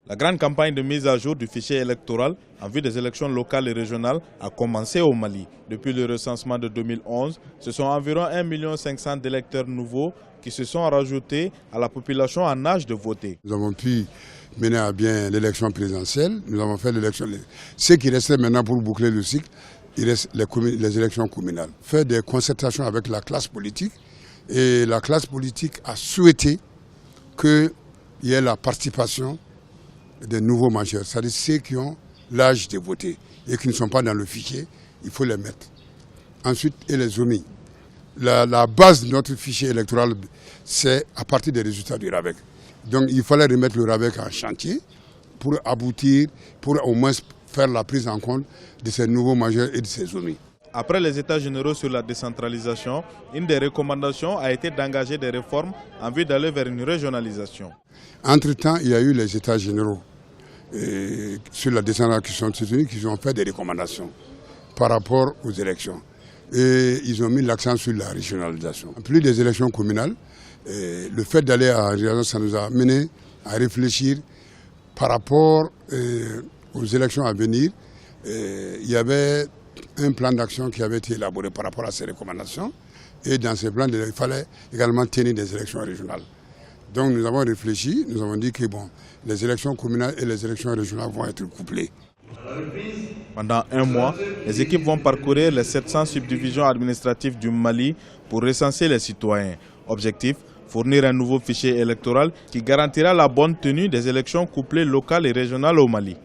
La grande campagne de mise à jour du fichier électoral en vue des élections locales et régionales a commencé au Mali. Depuis le recensement de 2011, ce sont environ 1 500 000 d'électeurs nouveaux qui se sont rajoutés à la population en âge de voter. Nous avons pu mener à bien l'élection présidentielle, nous avons fait l'élection. Ce qui restait maintenant pour boucler le cycle, il reste les élections communales. Faire des concertations avec la classe politique et la classe politique a souhaité qu'il y ait la participation des nouveaux majeurs, c'est-à-dire ceux qui ont l'âge de voter et qui ne sont pas dans le fichier, il faut les mettre. Ensuite, et les omis. La base de notre fichier électoral, c'est à partir des résultats du RABEC. Donc il fallait remettre le RABEC en chantier pour aboutir, pour au moins faire la prise en compte de ces nouveaux majeurs et de ces omis. Après les états généraux sur la décentralisation, une des recommandations a été d'engager des réformes en vue d'aller vers une régionalisation. Entre-temps, il y a eu les états généraux sur la décentralisation qui ont fait des recommandations par rapport aux élections. Et ils ont mis l'accent sur la régionalisation. En plus des élections communales, le fait d'aller à la régionalisation, ça nous a amené à réfléchir par rapport aux élections à venir. Il y avait un plan d'action qui avait été élaboré par rapport à ces recommandations. Et dans ces plans, il fallait également tenir des élections régionales. Donc nous avons réfléchi, nous avons dit que bon, les élections communales et les élections régionales vont être couplées. Pendant un mois, les équipes vont parcourir les 700 subdivisions administratives du Mali pour recenser les citoyens. Objectif, fournir un nouveau fichier électoral qui garantira la bonne tenue des élections couplées locales et régionales au Mali.